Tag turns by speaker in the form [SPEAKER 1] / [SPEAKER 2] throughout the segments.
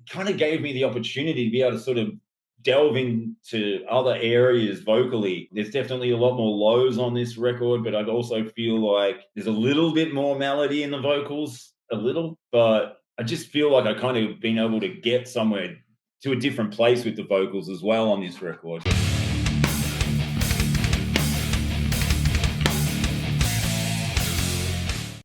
[SPEAKER 1] kind of gave me the opportunity to be able to sort of delve into other areas vocally. There's definitely a lot more lows on this record, but I'd also feel like there's a little bit more melody in the vocals, a little, but I just feel like I kind of been able to get somewhere to a different place with the vocals as well on this record.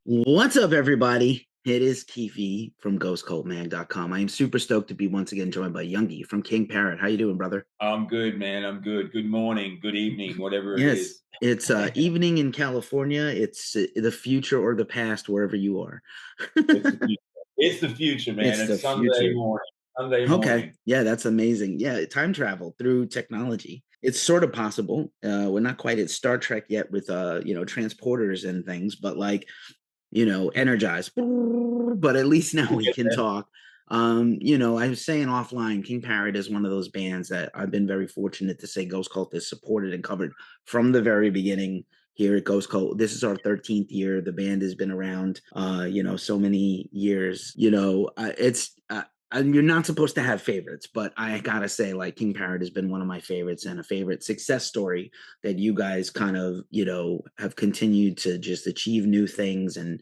[SPEAKER 2] What's up, everybody? It is Keefy from GhostCultMag.com. I am super stoked to be once again joined by Youngy from King Parrot. How you doing, brother?
[SPEAKER 1] I'm good, man. I'm good. Good morning, good evening, whatever it
[SPEAKER 2] Yes,
[SPEAKER 1] is.
[SPEAKER 2] it's evening in California. It's the future or the past, wherever you are.
[SPEAKER 1] It's the future. It's the future, man.
[SPEAKER 2] It's the
[SPEAKER 1] It's Sunday
[SPEAKER 2] future.
[SPEAKER 1] morning. Sunday
[SPEAKER 2] Okay,
[SPEAKER 1] morning.
[SPEAKER 2] yeah, that's amazing. Yeah, time travel through technology. It's sort of possible. We're not quite at Star Trek yet with transporters and things, but like energized. But at least now
[SPEAKER 1] We'll
[SPEAKER 2] we
[SPEAKER 1] get
[SPEAKER 2] can
[SPEAKER 1] there.
[SPEAKER 2] talk. I was saying offline, King Parrot is one of those bands that I've been very fortunate to say Ghost Cult is supported and covered from the very beginning here at Ghost Cult. This is our 13th year. The band has been around, so many years. And you're not supposed to have favorites, but I gotta say, like King Parrot has been one of my favorites and a favorite success story that you guys kind of, have continued to just achieve new things and,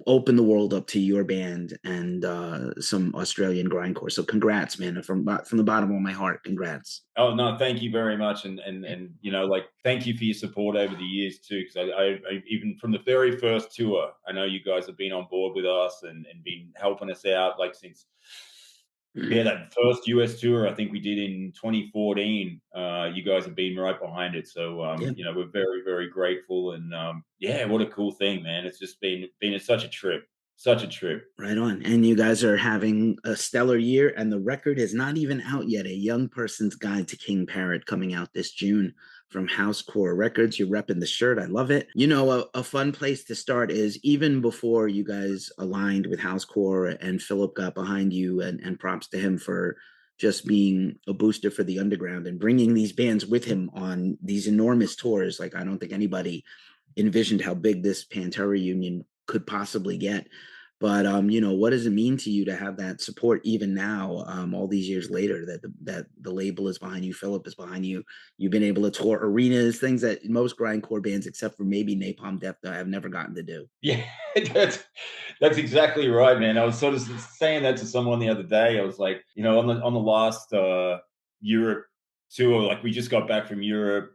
[SPEAKER 2] open the world up to your band and some Australian grindcore. So congrats, man, from the bottom of my heart. Congrats.
[SPEAKER 1] Oh no, thank you very much, and like thank you for your support over the years too. Because I even from the very first tour, I know you guys have been on board with us and been helping us out like since that first US tour I think we did in 2014. You guys have been right behind it, so
[SPEAKER 2] Yeah.
[SPEAKER 1] we're very very grateful, and yeah, what a cool thing, man! It's just been such a trip, such a trip.
[SPEAKER 2] Right on. And you guys are having a stellar year, and the record is not even out yet. A Young Person's Guide to King Parrot coming out this June from Housecore Records. You're repping the shirt. I love it. A fun place to start is even before you guys aligned with Housecore and Philip got behind you, and props to him for just being a booster for the underground and bringing these bands with him on these enormous tours. Like, I don't think anybody envisioned how big this Pantera union could possibly get. But what does it mean to you to have that support even now, all these years later, that the label is behind you, Philip is behind you, you've been able to tour arenas, things that most grindcore bands, except for maybe Napalm Death, have never gotten to do.
[SPEAKER 1] Yeah, that's exactly right, man. I was sort of saying that to someone the other day. I was like, on the last Europe tour, like we just got back from Europe.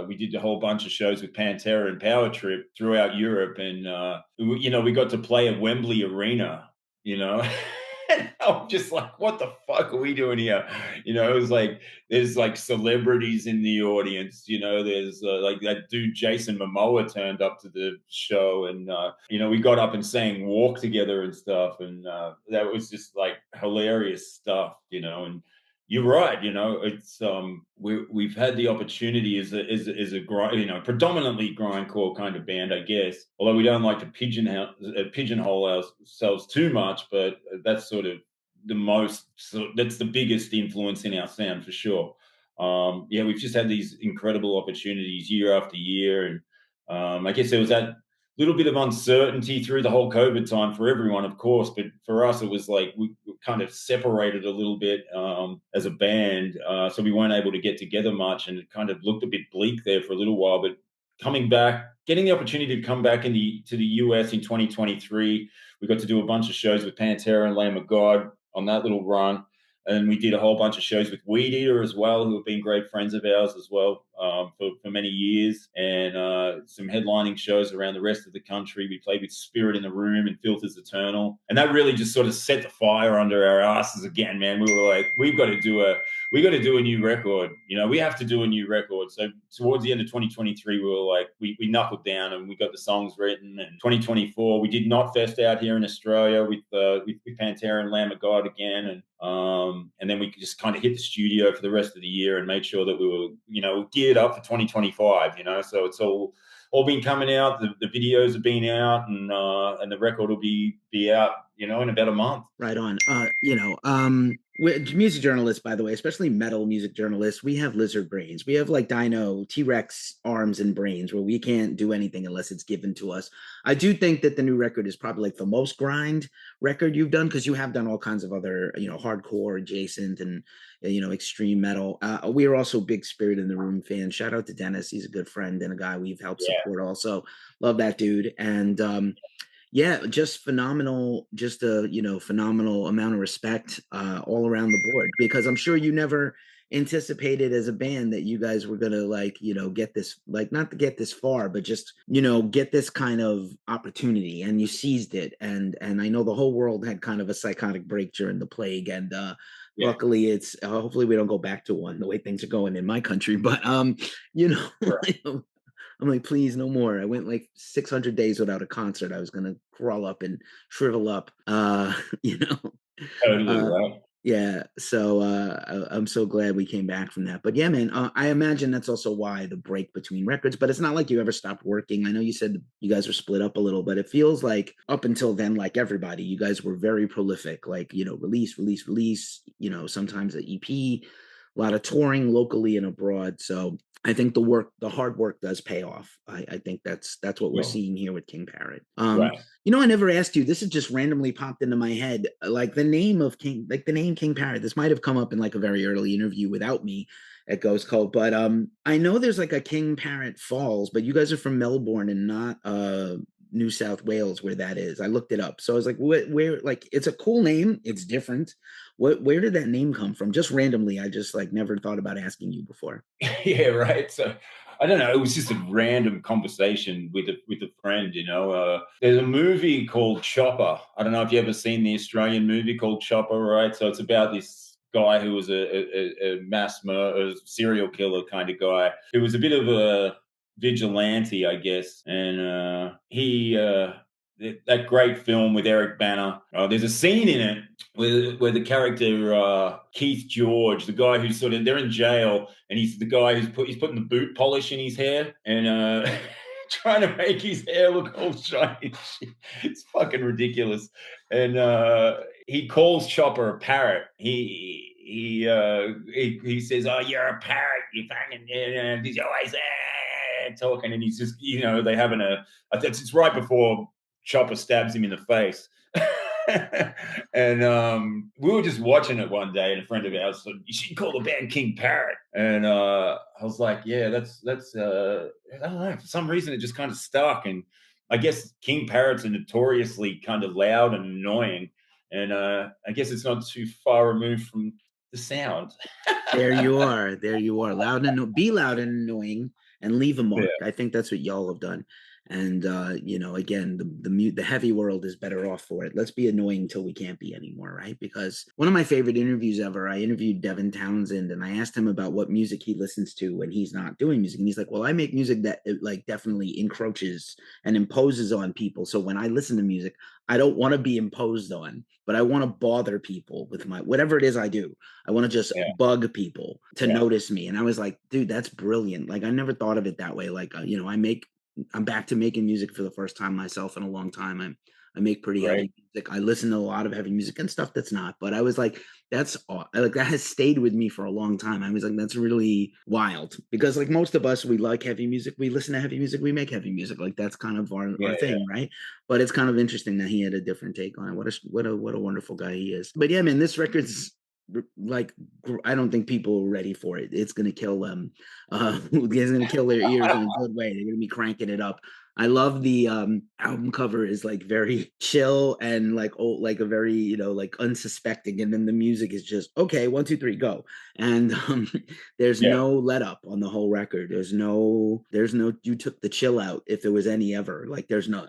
[SPEAKER 1] We did a whole bunch of shows with Pantera and Power Trip throughout Europe, and we got to play at Wembley Arena. You know, and I'm just like, what the fuck are we doing here? It was like there's like celebrities in the audience. There's like that dude Jason Momoa turned up to the show, and we got up and sang "Walk" together and stuff, and that was just like hilarious stuff. And you're right. It's we've had the opportunity as a grind, predominantly grindcore kind of band, I guess. Although we don't like to pigeonhole ourselves too much, but that's sort of that's the biggest influence in our sound for sure. Yeah, we've just had these incredible opportunities year after year, and I guess there was that little bit of uncertainty through the whole COVID time for everyone, of course, but for us, it was like we kind of separated a little bit as a band, so we weren't able to get together much, and it kind of looked a bit bleak there for a little while. But coming back, getting the opportunity to come back to the US in 2023, we got to do a bunch of shows with Pantera and Lamb of God on that little run. And we did a whole bunch of shows with Weed Eater as well, who have been great friends of ours as well for many years. And some headlining shows around the rest of the country. We played with Spirit in the Room and Filters Eternal. And that really just sort of set the fire under our asses again, man. We were like, we got to do a new record. We have to do a new record. So towards the end of 2023, we were like, we knuckled down and we got the songs written. And 2024, we did Not Fest out here in Australia with Pantera and Lamb of God again. And then we just kind of hit the studio for the rest of the year and made sure that we were, geared up for 2025, so it's all been coming out. The videos have been out, and the record will be out, in about a month.
[SPEAKER 2] Right on. Music journalists, by the way, especially metal music journalists, we have lizard brains. We have like dino T-Rex arms and brains where we can't do anything unless it's given to us. I do think that the new record is probably like the most grind record you've done, because you have done all kinds of other, hardcore adjacent and extreme metal. We are also big Spirit in the Room fans. Shout out to Dennis. He's a good friend and a guy we've helped
[SPEAKER 1] Yeah,
[SPEAKER 2] support also. Love that dude. And yeah, just phenomenal, just a phenomenal amount of respect all around the board, because I'm sure you never anticipated as a band that you guys were gonna like get this, like, not to get this far, but just get this kind of opportunity, and you seized it. And I know the whole world had kind of a psychotic break during the plague, and
[SPEAKER 1] yeah,
[SPEAKER 2] luckily it's hopefully we don't go back to one the way things are going in my country, but you
[SPEAKER 1] right.
[SPEAKER 2] know I'm like, please, no more. I went like 600 days without a concert. I was gonna crawl up and shrivel up. You know.
[SPEAKER 1] Totally
[SPEAKER 2] Uh,
[SPEAKER 1] right.
[SPEAKER 2] yeah. So I'm so glad we came back from that. But yeah, man, I imagine that's also why the break between records. But it's not like you ever stopped working. I know you said you guys were split up a little, but it feels like up until then, like everybody, you guys were very prolific. Like release, release, release. Sometimes an EP, a lot of touring locally and abroad. So I think the hard work does pay off. I think that's what we're
[SPEAKER 1] Well,
[SPEAKER 2] seeing here with King Parrot.
[SPEAKER 1] right.
[SPEAKER 2] I never asked you. This has just randomly popped into my head. Like the name of King, like the name King Parrot. This might have come up in like a very early interview without me at Ghost Cult, but I know there's like a King Parrot Falls, but you guys are from Melbourne and not New South Wales, where that is. I looked it up, so I was like, where? Like, it's a cool name. It's different. Where did that name come from? Just randomly. I just like never thought about asking you before.
[SPEAKER 1] Yeah, right. So I don't know. It was just a random conversation with a friend. There's a movie called Chopper. I don't know if you ever seen the Australian movie called Chopper, right? So it's about this guy who was a a serial killer kind of guy who was a bit of a vigilante, I guess, and that great film with Eric Banner. There's a scene in it where the character Keith George, the guy who's sort of they're in jail, and he's the guy he's putting the boot polish in his hair and trying to make his hair look all shiny. It's fucking ridiculous. And he calls Chopper a parrot. He says, "Oh, you're a parrot. You fucking he's always talking." And he's just they having it's right before Chopper stabs him in the face. And we were just watching it one day, and a friend of ours said, "You should call the band King Parrot." And I was like, "Yeah, that's I don't know. For some reason, it just kind of stuck." And I guess King Parrots are notoriously kind of loud and annoying, and I guess it's not too far removed from the sound.
[SPEAKER 2] There you are. There you are. Loud and be loud and annoying and leave a
[SPEAKER 1] Yeah,
[SPEAKER 2] mark. I think that's what y'all have done. And again, the heavy world is better off for it. Let's be annoying till we can't be anymore, right? Because one of my favorite interviews ever, I interviewed Devin Townsend, and I asked him about what music he listens to when he's not doing music. And he's like, "Well, I make music that like definitely encroaches and imposes on people. So when I listen to music, I don't want to be imposed on, but I want to bother people with my whatever it is I do. I want to just
[SPEAKER 1] yeah,
[SPEAKER 2] bug people to
[SPEAKER 1] yeah.
[SPEAKER 2] notice me." And I was like, dude, that's brilliant. Like, I never thought of it that way. Like, I'm back to making music for the first time myself in a long time. I make pretty
[SPEAKER 1] Right.
[SPEAKER 2] heavy music. I listen to a lot of heavy music and stuff that's not, but I was like, like that has stayed with me for a long time. I was like, that's really wild, because like most of us, we like heavy music. We listen to heavy music. We make heavy music. Like that's kind of our
[SPEAKER 1] Yeah, yeah.
[SPEAKER 2] thing, right? But it's kind of interesting that he had a different take on it. What a wonderful guy he is. But yeah, man, this record's like I don't think people are ready for it. It's gonna kill them. It's gonna kill their ears in a good way. They're gonna be cranking it up. I love the album cover is like very chill and like old, like a very like unsuspecting, and then the music is just okay, 1 2 3 go, and there's
[SPEAKER 1] Yeah.
[SPEAKER 2] no let up on the whole record. There's no you took the chill out if there was any ever, like there's none.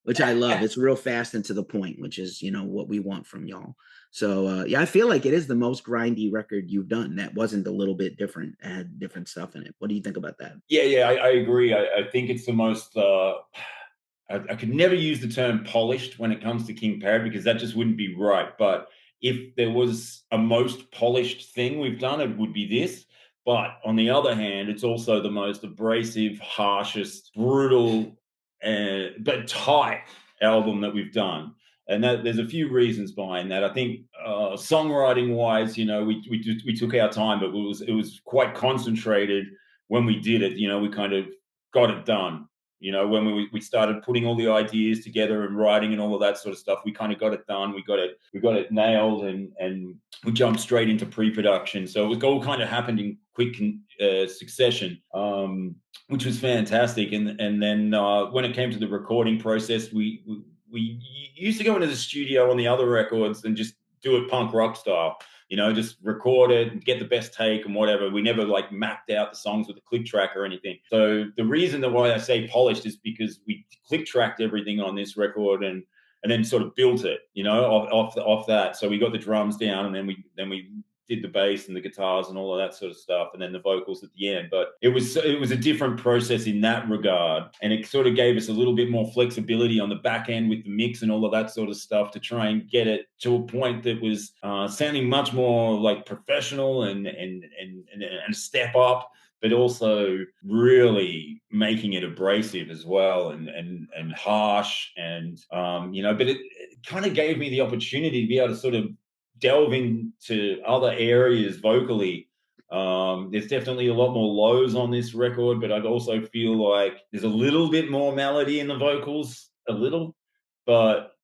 [SPEAKER 2] Which I love. It's real fast and to the point, which is what we want from y'all. So yeah, I feel like it is the most grindy record you've done that wasn't a little bit different, had different stuff in it. What do you think about that?
[SPEAKER 1] Yeah, yeah, I agree. I think it's the most. I could never use the term polished when it comes to King Parrot because that just wouldn't be right. But if there was a most polished thing we've done, it would be this. But on the other hand, it's also the most abrasive, harshest, brutal, but tight album that we've done. And there's a few reasons behind that. I think songwriting wise, we took our time, but it was quite concentrated when we did it. We kind of got it done. When we started putting all the ideas together and writing and all of that sort of stuff, we kind of got it done. We got it nailed, and we jumped straight into pre-production. So it all kind of happened in quick succession, which was fantastic. And then when it came to the recording process, we used to go into the studio on the other records and just do it punk rock style. Just record it and get the best take and whatever. We never like mapped out the songs with a click track or anything. So the reason that why I say polished is because we click tracked everything on this record and then sort of built it, off that. So we got the drums down, and then we did the bass and the guitars and all of that sort of stuff, and then the vocals at the end. But it was a different process in that regard, and it sort of gave us a little bit more flexibility on the back end with the mix and all of that sort of stuff to try and get it to a point that was sounding much more like professional and a step up, but also really making it abrasive as well and harsh but it kind of gave me the opportunity to be able to sort of delve into other areas vocally. There's definitely a lot more lows on this record, but I also feel like there's a little bit more melody in the vocals, a little, but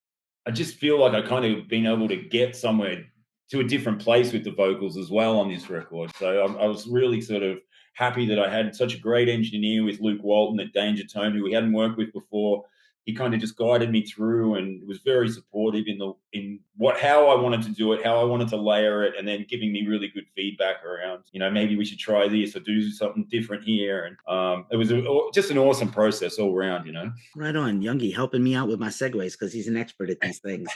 [SPEAKER 1] I just feel like I kind of been able to get somewhere to a different place with the vocals as well on this record. So I was really sort of happy that I had such a great engineer with Luke Walton at Danger Tone, who we hadn't worked with before. He kind of just guided me through and was very supportive in how I wanted to do it, how I wanted to layer it, and then giving me really good feedback around, maybe we should try this or do something different here. And it was just an awesome process all around.
[SPEAKER 2] Right on, Youngy, helping me out with my segues because he's an expert at these things.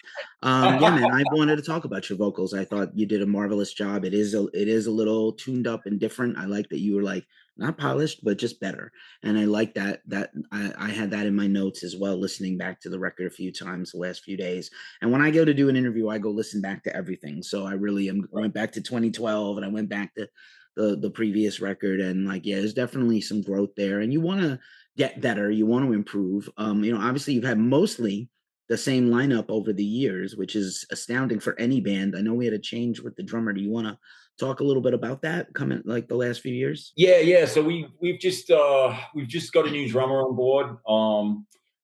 [SPEAKER 2] Yeah, man, I wanted to talk about your vocals. I thought you did a marvelous job. It is a little tuned up and different. I like that you were like not polished, but just better. And I like that I had that in my notes as well, listening back to the record a few times the last few days. And when I go to do an interview, I go listen back to everything. So I really went back to 2012 and I went back to the previous record, and like, yeah, there's definitely some growth there. And you want to get better, you want to improve. Obviously you've had mostly the same lineup over the years, which is astounding for any band. I know we had a change with the drummer. Do you want to talk a little bit about that coming like the last few years?
[SPEAKER 1] Yeah. So we've just got a new drummer on board.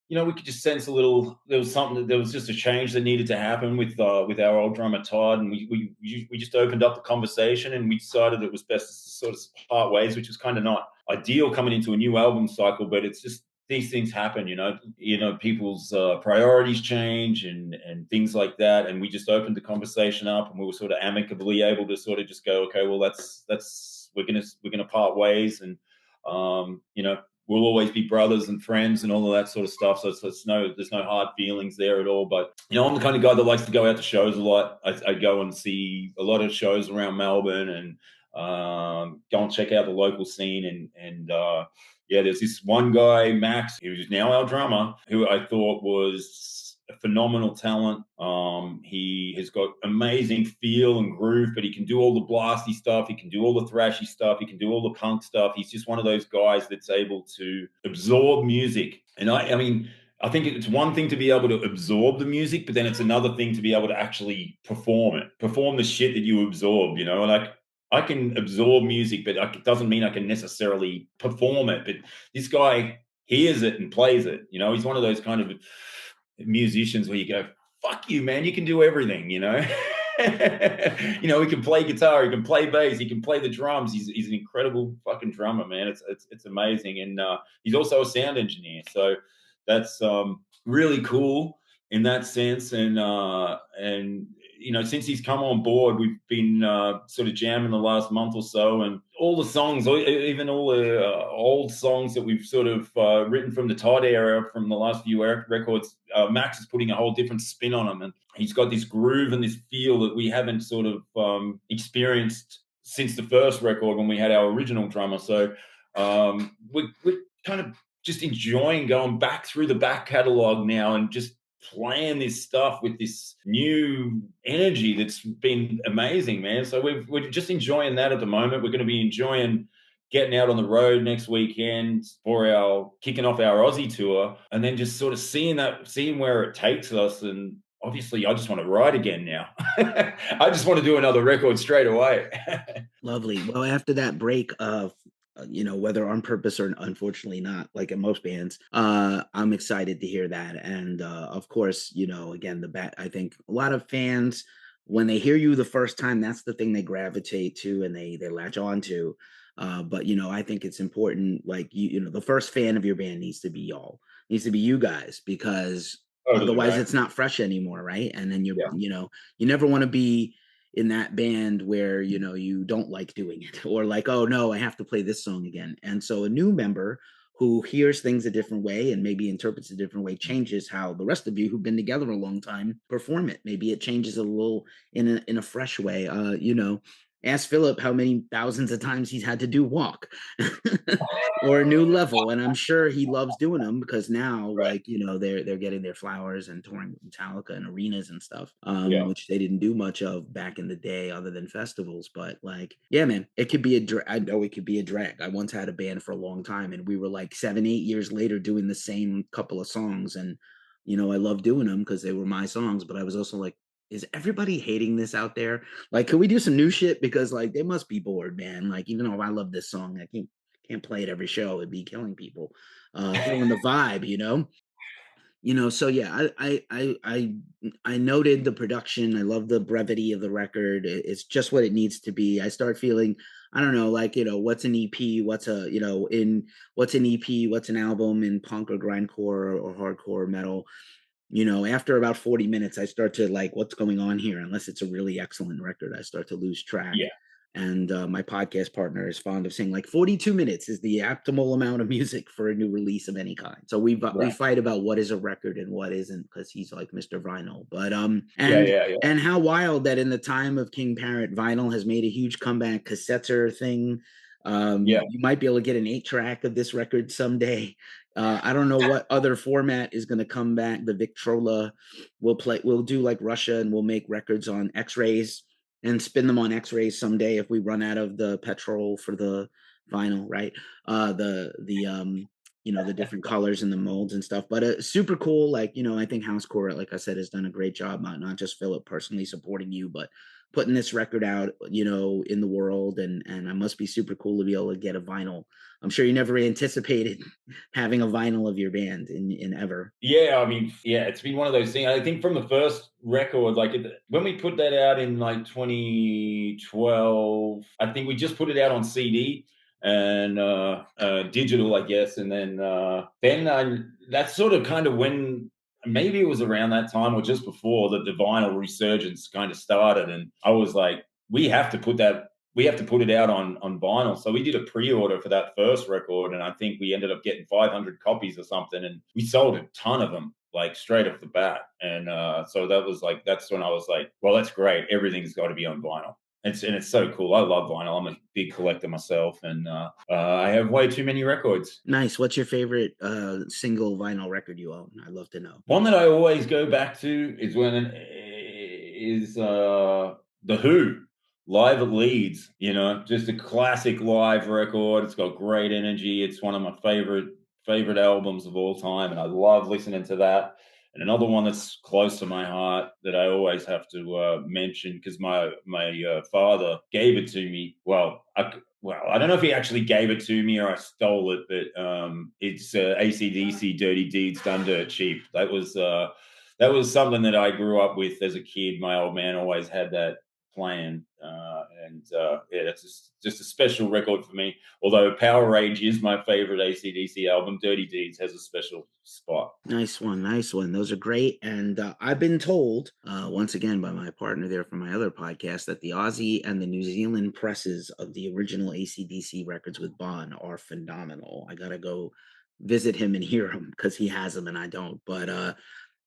[SPEAKER 1] We could just sense there was just a change that needed to happen with our old drummer Todd, and we just opened up the conversation and we decided it was best to sort of part ways, which was kind of not ideal coming into a new album cycle, but it's just these things happen, people's priorities change and things like that. And we just opened the conversation up, and we were sort of amicably able to sort of just go, okay, well, we're gonna part ways, and we'll always be brothers and friends and all of that sort of stuff. So there's no hard feelings there at all. But I'm the kind of guy that likes to go out to shows a lot. I go and see a lot of shows around Melbourne and go and check out the local scene. And there's this one guy, Max, who's now our drummer, who I thought was a phenomenal talent. He has got amazing feel and groove, but he can do all the blasty stuff. He can do all the thrashy stuff. He can do all the punk stuff. He's just one of those guys that's able to absorb music. And I mean, I think it's one thing to be able to absorb the music, but then it's another thing to be able to actually perform the shit that you absorb, like I can absorb music, but it doesn't mean I can necessarily perform it. But this guy hears it and plays it. He's one of those kind of musicians where you go, fuck you, man, you can do everything, he can play guitar, he can play bass, he can play the drums. He's an incredible fucking drummer, man. It's amazing. And he's also a sound engineer, so that's really cool in that sense. And since he's come on board, we've been sort of jamming the last month or so, and all the songs, even all the old songs that we've sort of written from the Todd era, from the last few records, Max is putting a whole different spin on them, and he's got this groove and this feel that we haven't sort of experienced since the first record when we had our original drummer. So we're kind of just enjoying going back through the back catalogue now and just playing this stuff with this new energy that's been amazing, man. So we're just enjoying that at the moment. We're going to be enjoying getting out on the road next weekend for our kicking off our Aussie tour, and then just sort of seeing where it takes us. And obviously I just want to write again now. I just want to do another record straight away.
[SPEAKER 2] Lovely. Well, after that break of, whether on purpose or unfortunately not, like in most bands, I'm excited to hear that. And of course, again, I think a lot of fans, when they hear you the first time, that's the thing they gravitate to and they latch on to. But I think it's important, like the first fan of your band needs to be y'all, needs to be you guys, because
[SPEAKER 1] Totally
[SPEAKER 2] otherwise
[SPEAKER 1] right.
[SPEAKER 2] it's not fresh anymore, right? And then
[SPEAKER 1] Yeah.
[SPEAKER 2] you never want to be in that band where you don't like doing it, or like, oh no, I have to play this song again. And so a new member who hears things a different way and maybe interprets a different way changes how the rest of you who've been together a long time perform it. Maybe it changes a little in a fresh way. Ask Philip how many thousands of times he's had to do Walk or a New Level, and I'm sure he loves doing them because now,
[SPEAKER 1] Right.
[SPEAKER 2] like they're getting their flowers and touring with Metallica and arenas and stuff,
[SPEAKER 1] Yeah.
[SPEAKER 2] which they didn't do much of back in the day, other than festivals. But like, yeah, man, it could be I know it could be a drag. I once had a band for a long time, and we were like 7, 8 years later doing the same couple of songs, and I love doing them because they were my songs. But I was also like, is everybody hating this out there? Like, can we do some new shit? Because like they must be bored, man. Like, even though I love this song, I can't play it every show. It'd be killing people. Killing the vibe, so yeah, I noted the production. I love the brevity of the record. It's just what it needs to be. I start feeling, I don't know, like, what's an EP, what's an EP, what's an album in punk or grindcore or hardcore metal. After about 40 minutes, I start to like, what's going on here? Unless it's a really excellent record, I start to lose track.
[SPEAKER 1] Yeah.
[SPEAKER 2] And my podcast partner is fond of saying like 42 minutes is the optimal amount of music for a new release of any kind. So we
[SPEAKER 1] Right.
[SPEAKER 2] fight about what is a record and what isn't, because he's like Mr. Vinyl. But
[SPEAKER 1] Yeah.
[SPEAKER 2] and
[SPEAKER 1] Yeah. Yeah.
[SPEAKER 2] and how wild that in the time of King Parrot, vinyl has made a huge comeback. Cassettes are a thing.
[SPEAKER 1] Yeah.
[SPEAKER 2] You might be able to get an 8-track of this record someday. I don't know what other format is going to come back. The Victrola we'll do like Russia, and we'll make records on X-rays and spin them on X-rays someday if we run out of the petrol for the vinyl, right? The different colors and the molds and stuff. But super cool. Like, I think Housecore, like I said, has done a great job, not just Philip personally supporting you, but putting this record out, in the world. And I must be super cool to be able to get a vinyl. I'm sure you never anticipated having a vinyl of your band in ever.
[SPEAKER 1] Yeah, I mean, yeah, it's been one of those things. I think from the first record, like when we put that out in like 2012, I think we just put it out on CD and digital, I guess. And then that's sort of kind of when maybe it was around that time or just before that the vinyl resurgence kind of started. And I was like, we have to put it out on vinyl. So we did a pre-order for that first record, and I think we ended up getting 500 copies or something, and we sold a ton of them like straight off the bat. And so that's when I was like, well, that's great. Everything's got to be on vinyl. It's so cool. I love vinyl. I'm a big collector myself, and I have way too many records.
[SPEAKER 2] Nice. What's your favorite single vinyl record you own? I'd love to know.
[SPEAKER 1] One that I always go back to is the Who live at Leeds. Just a classic live record. It's got great energy. It's one of my favorite albums of all time, and I love listening to that. And another one that's close to my heart that I always have to mention because my father gave it to me. Well, I don't know if he actually gave it to me or I stole it, but it's AC/DC "Dirty Deeds Done Dirt Cheap." That was something that I grew up with as a kid. My old man always had that playing, yeah, that's just a special record for me. Although Power Rage is my favorite AC/DC album, Dirty Deeds has a special spot.
[SPEAKER 2] Nice one, nice one. Those are great. And I've been told, once again, by my partner there from my other podcast, that the Aussie and the New Zealand presses of the original AC/DC records with Bon are phenomenal. I gotta go visit him and hear them because he has them and I don't. But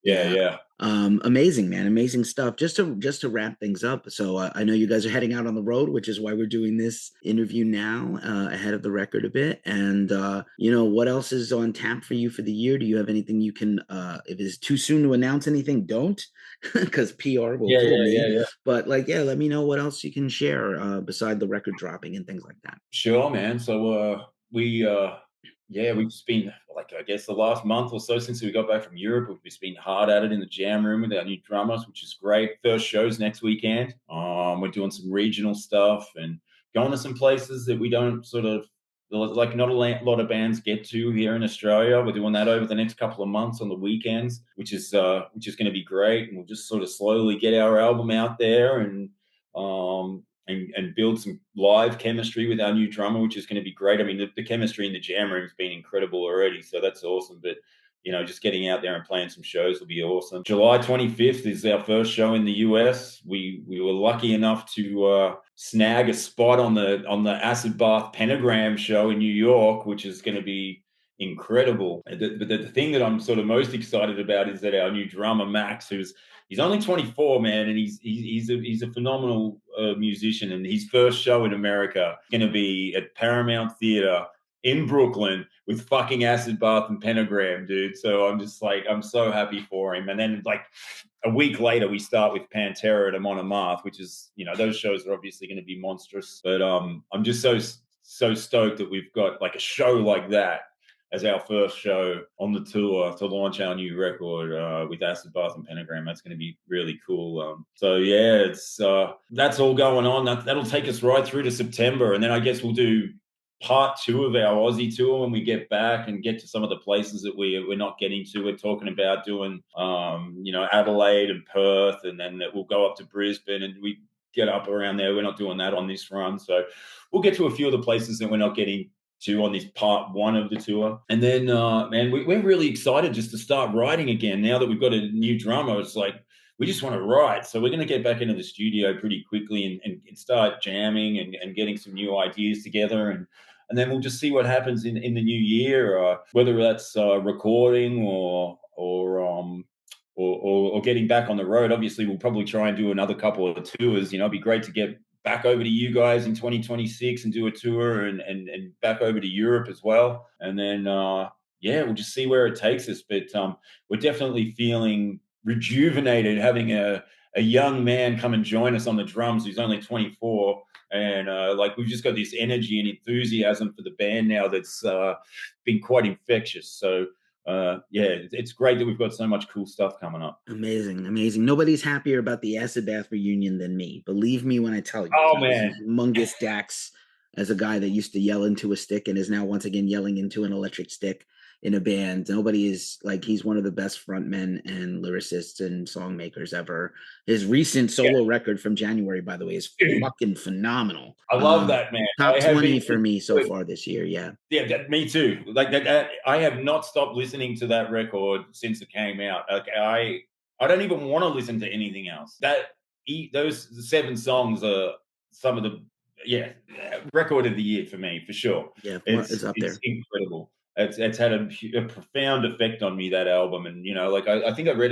[SPEAKER 1] Yeah,
[SPEAKER 2] yeah,
[SPEAKER 1] yeah.
[SPEAKER 2] amazing, man, amazing stuff. Just to wrap things up. So I know you guys are heading out on the road, which is why we're doing this interview now, ahead of the record a bit. And what else is on tap for you for the year? Do you have anything you can? If it's too soon to announce anything, don't, because PR will
[SPEAKER 1] Yeah,
[SPEAKER 2] kill
[SPEAKER 1] yeah,
[SPEAKER 2] me.
[SPEAKER 1] yeah, yeah.
[SPEAKER 2] But like, yeah, let me know what else you can share beside the record dropping and things like that.
[SPEAKER 1] Sure, man. So we yeah, we've just been like, I guess the last month or so since we got back from Europe, we've just been hard at it in the jam room with our new drummers, which is great. First shows next weekend. We're doing some regional stuff and going to some places that we don't sort of like not a lot of bands get to here in Australia. We're doing that over the next couple of months on the weekends, which is going to be great. And we'll just sort of slowly get our album out there and build some live chemistry with our new drummer, which is going to be great. I mean, the chemistry in the jam room has been incredible already, so that's awesome. But just getting out there and playing some shows will be awesome. July 25th is our first show in the US. We were lucky enough to snag a spot on the Acid Bath Pentagram show in New York, which is going to be incredible. But the thing that I'm sort of most excited about is that our new drummer Max, he's only 24, man, and he's a phenomenal musician. And his first show in America is going to be at Paramount Theater in Brooklyn with fucking Acid Bath and Pentagram, dude. So I'm just like, I'm so happy for him. And then like a week later, we start with Pantera at Amon Amarth, which is, those shows are obviously going to be monstrous. But I'm just so stoked that we've got like a show like that as our first show on the tour to launch our new record with Acid Bath and Pentagram. That's going to be really cool. So yeah, it's that's all going on. That'll take us right through to September, and then I guess we'll do part 2 of our Aussie tour when we get back and get to some of the places that we're not getting to. We're talking about doing Adelaide and Perth, and then we'll go up to Brisbane, and we get up around there. We're not doing that on this run, so we'll get to a few of the places that we're not getting to on this part 1 of the tour. And then man, we're really excited just to start writing again now that we've got a new drummer. It's like we just want to write, so we're going to get back into the studio pretty quickly and start jamming and getting some new ideas together, and then we'll just see what happens in the new year, whether that's recording or getting back on the road. Obviously, we'll probably try and do another couple of tours. It'd be great to get back over to you guys in 2026 and do a tour and back over to Europe as well. And then, we'll just see where it takes us. But we're definitely feeling rejuvenated having a young man come and join us on the drums who's only 24. And we've just got this energy and enthusiasm for the band now that's been quite infectious. So it's great that we've got so much cool stuff coming up.
[SPEAKER 2] Amazing. Nobody's happier about the Acid Bath reunion than me. Believe me when I tell you.
[SPEAKER 1] Oh man,
[SPEAKER 2] humongous Dax as a guy that used to yell into a stick and is now once again yelling into an electric stick in a band. Nobody is like, he's one of the best frontmen and lyricists and songmakers ever. His recent solo record from January, by the way, is fucking phenomenal.
[SPEAKER 1] I love that, man.
[SPEAKER 2] Top 20 for me so far this year.
[SPEAKER 1] Yeah, me too. Like that, I have not stopped listening to that record since it came out. Like I don't even want to listen to anything else. Those 7 songs are some of the record of the year for me, for sure.
[SPEAKER 2] Yeah, it's up there.
[SPEAKER 1] It's incredible. It's had a profound effect on me, that album. And I think I heard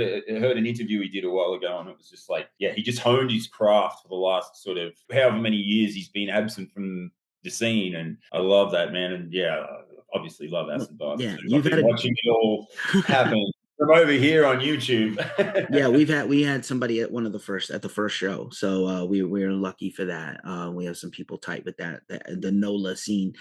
[SPEAKER 1] an interview he did a while ago, and it was just like, he just honed his craft for the last sort of however many years he's been absent from the scene. And I love that, man. And obviously love Acid Bath.
[SPEAKER 2] Yeah,
[SPEAKER 1] I've been watching it all happen from over here on YouTube.
[SPEAKER 2] Yeah, we had somebody at the first show, so we're lucky for that. We have some people tight with that the NOLA scene.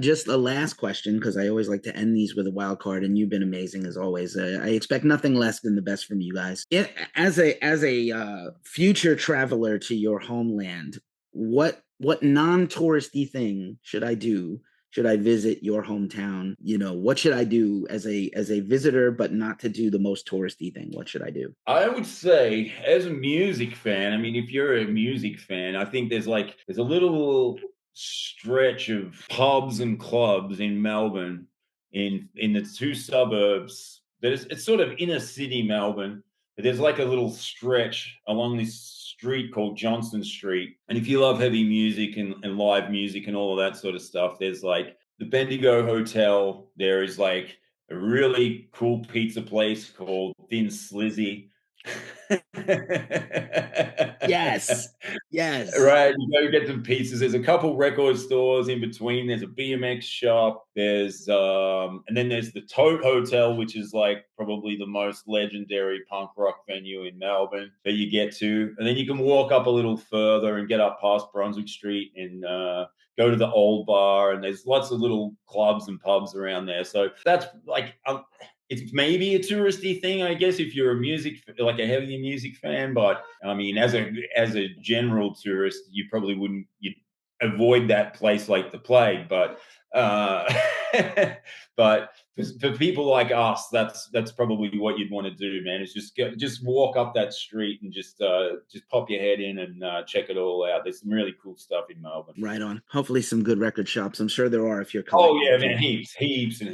[SPEAKER 2] Just a last question, because I always like to end these with a wild card, and you've been amazing as always. I expect nothing less than the best from you guys. As a future traveler to your homeland, what non-touristy thing should I do? Should I visit your hometown? What should I do as a visitor, but not to do the most touristy thing? What should I do?
[SPEAKER 1] I would say, as a music fan, I mean, if you're a music fan, I think there's a little stretch of pubs and clubs in Melbourne, in the 2 suburbs. It's sort of inner city Melbourne. But there's like a little stretch along this street called Johnston Street. And if you love heavy music and live music and all of that sort of stuff, there's like the Bendigo Hotel. There is like a really cool pizza place called Thin Slizzy.
[SPEAKER 2] Yes. Yes.
[SPEAKER 1] Right, you go get some pizzas. There's a couple record stores in between. There's a BMX shop. There's and then there's the Tote Hotel, which is like probably the most legendary punk rock venue in Melbourne that you get to. And then you can walk up a little further and get up past Brunswick Street and go to the Old Bar. And there's lots of little clubs and pubs around there. So that's like it's maybe a touristy thing, I guess, if you're a like a heavy music fan. But I mean, as a general tourist, you probably wouldn't you'd avoid that place like the plague. But uh, but for people like us, that's probably what you'd want to do, man. Is just walk up that street and just pop your head in and check it all out. There's some really cool stuff in Melbourne.
[SPEAKER 2] Right on. Hopefully some good record shops. I'm sure there are if you're
[SPEAKER 1] Oh
[SPEAKER 2] collecting
[SPEAKER 1] yeah,
[SPEAKER 2] too.
[SPEAKER 1] man, heaps and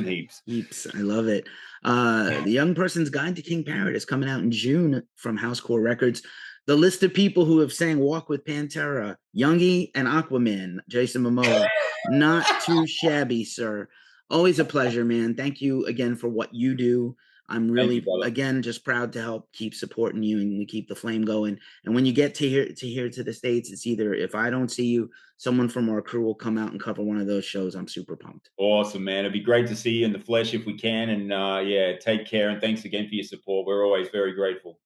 [SPEAKER 1] heaps.
[SPEAKER 2] Heaps. I love it. The Young Person's Guide to King Parrot is coming out in June from Housecore Records. The list of people who have sang Walk with Pantera, Youngy and Aquaman, Jason Momoa. Not too shabby, sir. Always a pleasure, man. Thank you again for what you do. I'm
[SPEAKER 1] Thank you,
[SPEAKER 2] really,
[SPEAKER 1] brother.
[SPEAKER 2] again, just proud to help keep supporting you and keep the flame going. And when you get to the States, it's either if I don't see you, someone from our crew will come out and cover one of those shows. I'm super pumped.
[SPEAKER 1] Awesome, man. It'd be great to see you in the flesh if we can. And yeah, take care. And thanks again for your support. We're always very grateful.